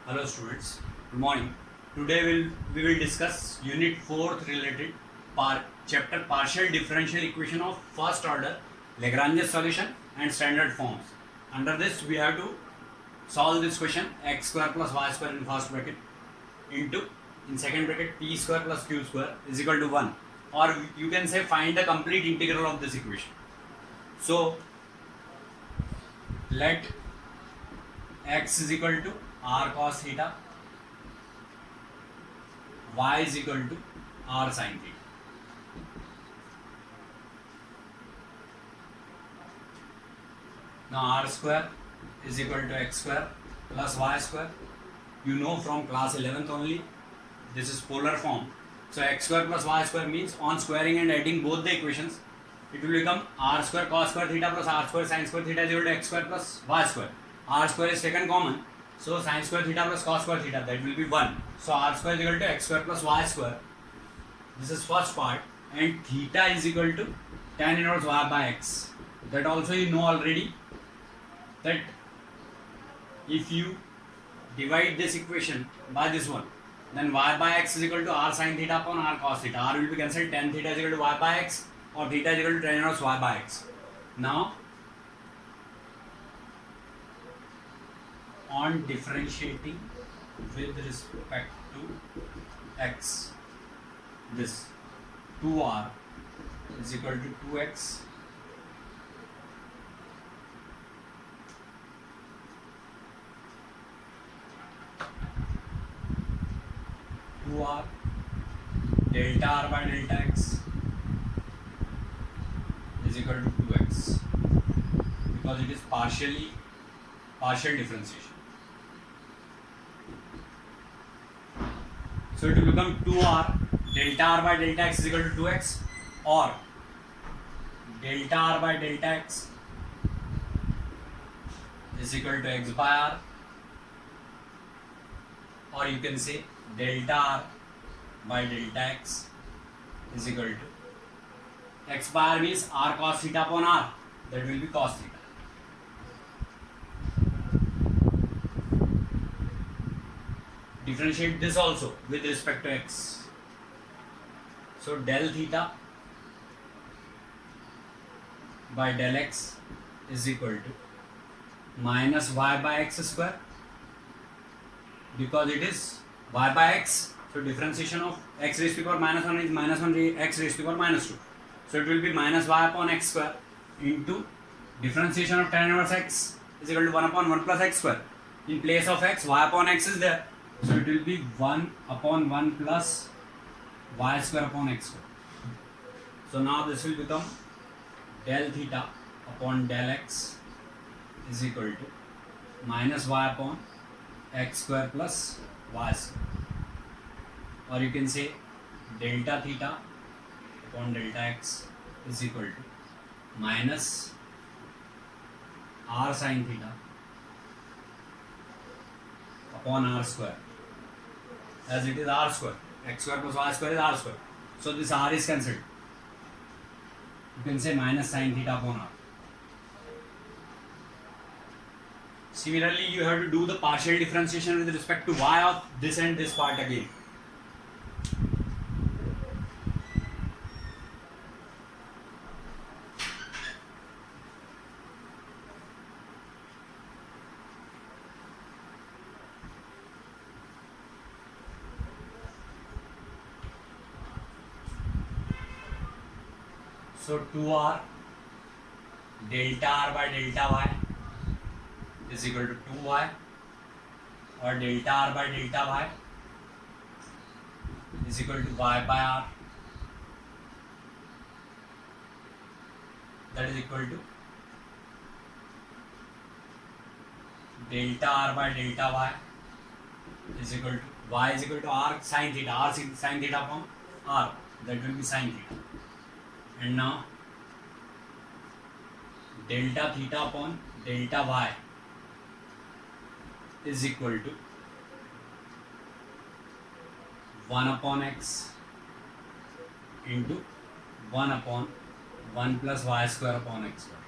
Hello students, good morning. Today we will discuss unit 4th related chapter partial differential equation of first order, Lagrange's solution and standard forms. Under this we have to solve this question x square plus y square in first bracket into in second bracket p square plus q square is equal to 1, or you can say find the complete integral of this equation. So let x is equal to r cos theta, y is equal to r sin theta. Now r square is equal to x square plus y square. You know from class 11th only, this is polar form. So x square plus y square means on squaring and adding both the equations, it will become r square cos square theta plus r square sin square theta is equal to x square plus y square. R square is taken common, so sin square theta plus cos square theta, that will be 1. So r square is equal to x square plus y square. This is first part, and theta is equal to tan inverse y by x. That also you know already, that if you divide this equation by this one, then y by x is equal to r sin theta upon r cos theta. R will be cancelled, tan theta is equal to y by x, or theta is equal to tan inverse y by x. Now on differentiating with respect to x, this 2r is equal to 2x delta r by delta x is equal to 2x, because it is partial differentiation. So it will become 2r delta r by delta x is equal to 2x, or delta r by delta x is equal to x by r, or you can say delta r by delta x is equal to x by r means r cos theta upon r, that will be cos theta. Differentiate this also with respect to x. So del theta by del x is equal to minus y by x square, because it is y by x. So differentiation of x raised to the power minus 1 is minus 1 x raised to the power minus 2. So it will be minus y upon x square into differentiation of tan inverse x is equal to 1 upon 1 plus x square. In place of x, y upon x is there. So it will be 1 upon 1 plus y square upon x square. So now this will become del theta upon del x is equal to minus y upon x square plus y square. Or you can say delta theta upon delta x is equal to minus r sin theta upon r square, as it is r square. X square plus y square is r square. So this r is cancelled. You can say minus sin theta upon r. Similarly, you have to do the partial differentiation with respect to y of this and this part again. So 2r delta r by delta y is equal to 2y, or delta r by delta y is equal to y by r, that is equal to delta r by delta y is equal to y is equal to r sin theta, r sin theta upon r, that will be sin theta. And now delta theta upon delta y is equal to 1 upon x into 1 upon 1 plus y square upon x square.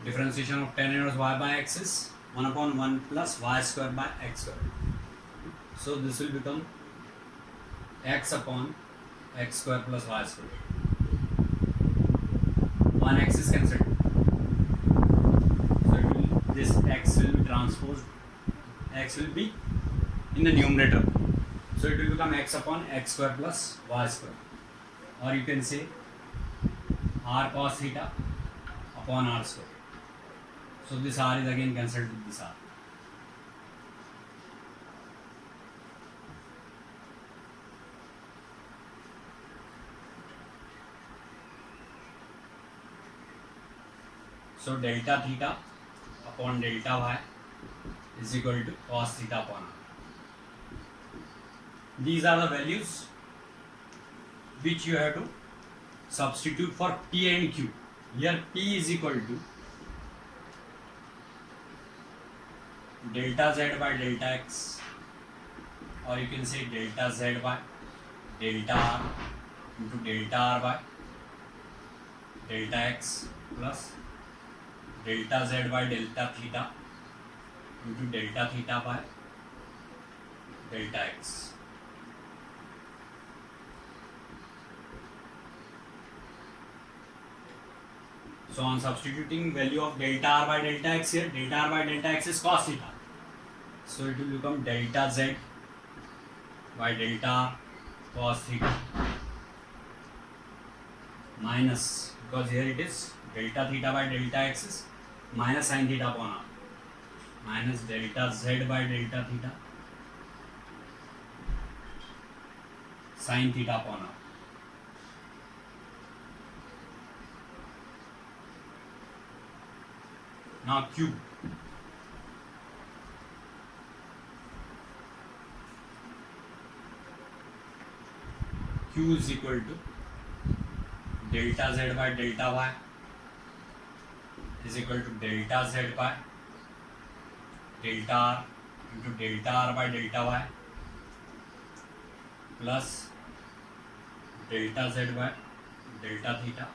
Differentiation of tan inverse y by x is 1 upon 1 plus y square by x square. So this will become x upon x square plus y square. 1 x is cancelled. So this x will be transposed. X will be in the numerator. So it will become x upon x square plus y square. Or you can say r cos theta upon r square. So this r is again cancelled with this r. So delta theta upon delta y is equal to cos theta upon r. These are the values which you have to substitute for p and q. Here p is equal to delta z by delta x, or you can say delta z by delta r into delta r by delta x plus delta z by delta theta into delta theta by delta x. So on substituting value of delta r by delta x here, delta r by delta x is cos theta. So it will become delta z by delta r cos theta minus, because here it is delta theta by delta x is minus sin theta upon r, minus delta z by delta theta sin theta upon r. Now q. Q is equal to delta z by delta y is equal to delta z by delta r into delta r by delta y plus delta z by delta theta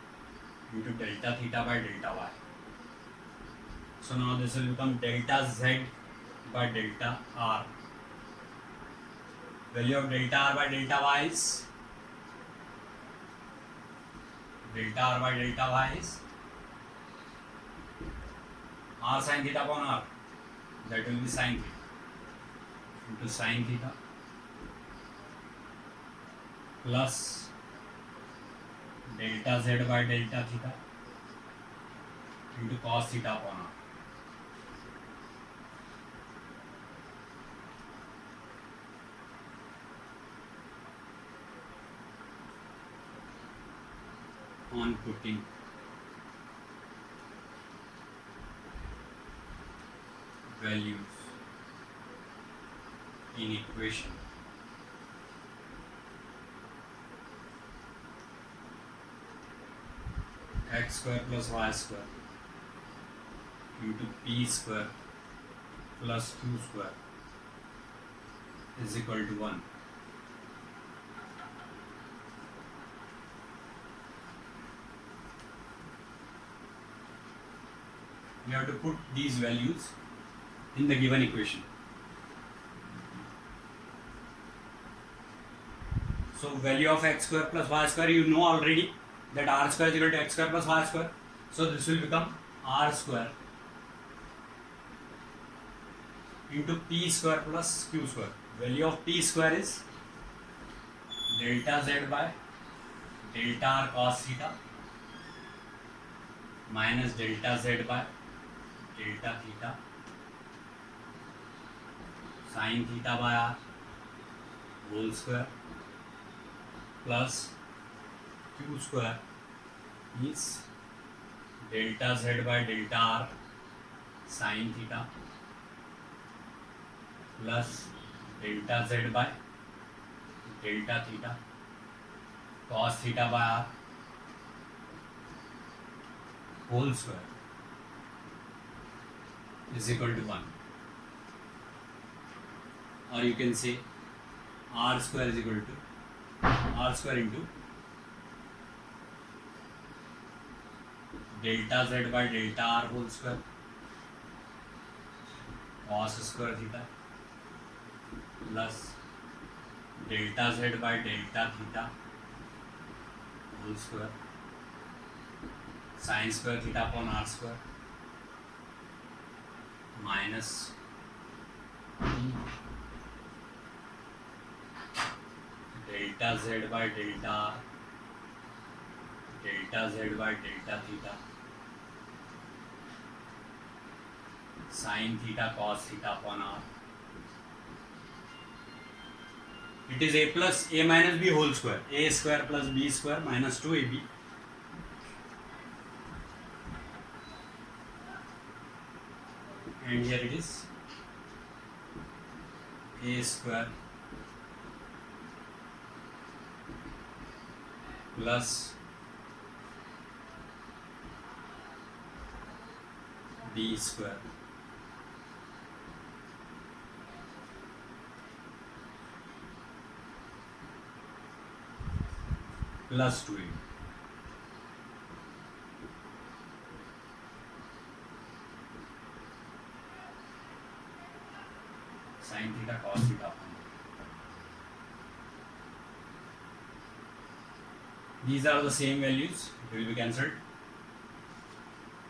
into delta theta by delta y. So now this will become delta z by delta r. Value of delta r by delta y is delta r by delta y is r sin theta upon r, that will be sin theta into sin theta plus delta z by delta theta into cos theta upon r. On putting values in equation, x square plus y square into p square plus q square is equal to 1. We have to put these values in the given equation. So value of x square plus y square, you know already that r square is equal to x square plus y square. So this will become r square into p square plus q square. Value of p square is delta z by delta r cos theta minus delta z by delta theta sin theta by r whole square plus q square is delta z by delta r sin theta plus delta z by delta theta cos theta by r whole square is equal to 1. Or you can say r square is equal to r square into delta z by delta r whole square cos square theta plus delta z by delta theta whole square sin square theta upon r square minus delta z by delta r delta z by delta theta sin theta cos theta upon r. It is a plus a minus b whole square, a square plus b square minus 2ab and here it is a square plus b square plus 2a. Sin theta cos theta. These are the same values, it will be cancelled,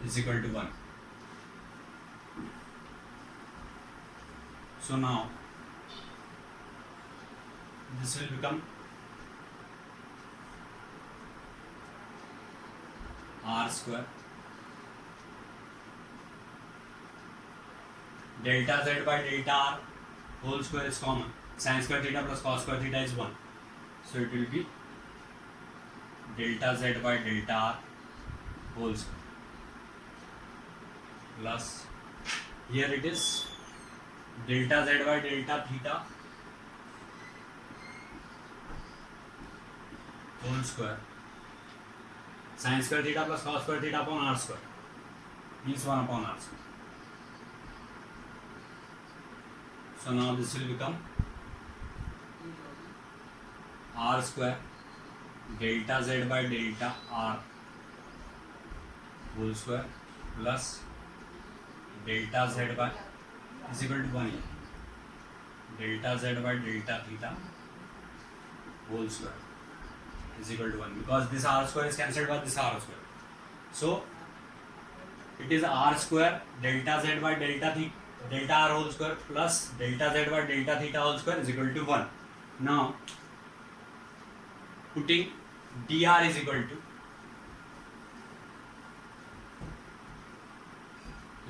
is equal to 1. So now this will become r square delta z by delta r whole square is common, sin square theta plus cos square theta is 1, so it will be delta z by delta r whole square plus here it is delta z by delta theta whole square sin square theta plus cos square theta upon r square means 1 upon r square. So now this will become r square delta z by delta r whole square plus delta z by is equal to 1 here. Delta z by delta theta whole square is equal to 1 because this r square is cancelled by this r square. So it is r square delta z by delta r whole square plus delta z by delta theta whole square is equal to 1. Now putting dr is equal to,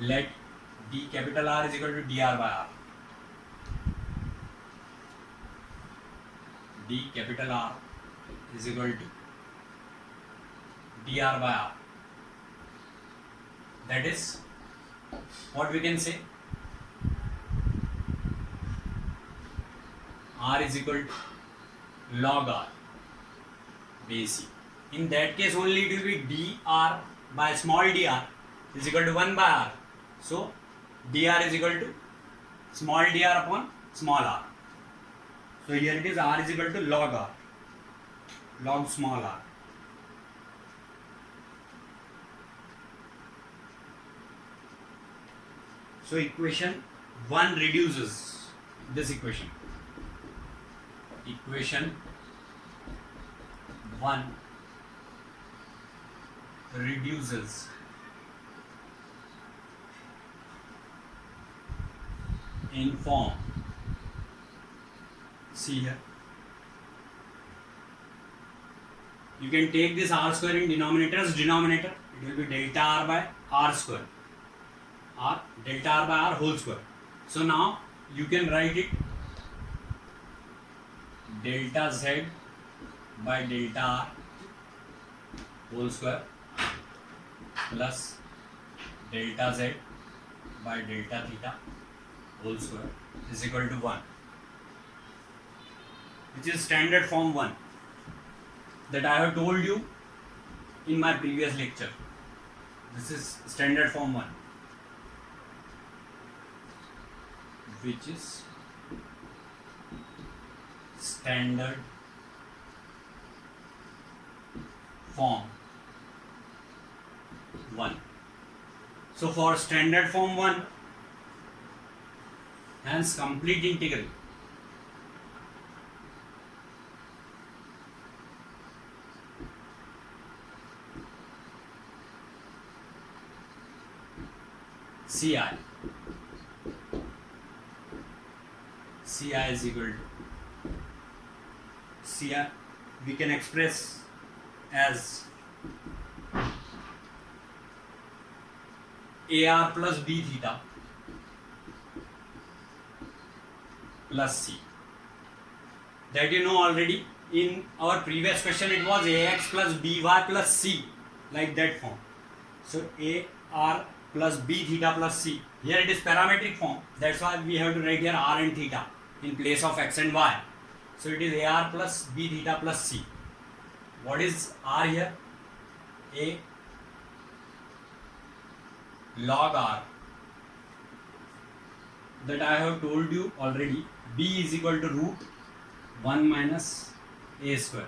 let d capital R is equal to dr by r. D capital R is equal to dr by r. That is what we can say, r is equal to log r base e. In that case only it will be dr by small dr is equal to 1 by r. So dr is equal to small dr upon small r. So here it is r is equal to log r, log small r. So equation 1 reduces this equation. Equation 1 reduces in form, see here, you can take this r square in denominator as denominator, it will be delta r by r square, or delta r by r whole square. So now you can write it delta z by delta r whole square plus delta z by delta theta whole square is equal to 1, which is standard form 1 that I have told you in my previous lecture. This is standard form 1, which is standard form 1. So for standard form 1, Hence complete integral Ci is equal to Ci we can express as AR plus B theta plus C. That you know already. In our previous question it was AX plus BY plus C, like that form. So AR plus B theta plus C. Here it is parametric form. That's why we have to write here R and theta in place of X and Y. So it is AR plus B theta plus C. What is R here? A log R. That I have told you already. B is equal to root 1 minus A square.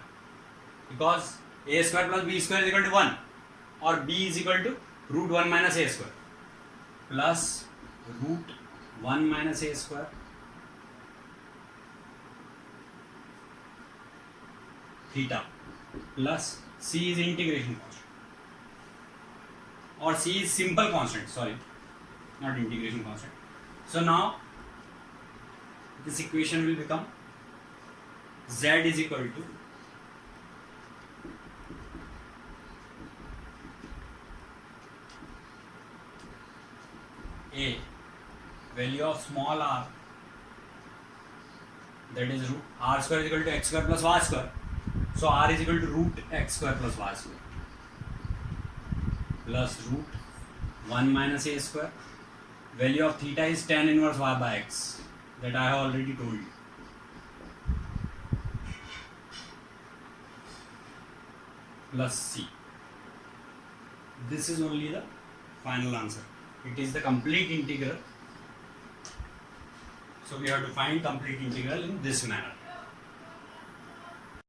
Because A square plus B square is equal to 1. Or B is equal to root 1 minus A square. Plus root 1 minus A square theta plus C is integration constant, or C is simple constant, sorry, not integration constant. So now this equation will become Z is equal to A value of small r, that is root r square is equal to x square plus y square. So r is equal to root x square plus y square plus root 1 minus a square. Value of theta is tan inverse y by x, that I have already told you. Plus c. This is only the final answer. It is the complete integral. So we have to find complete integral in this manner.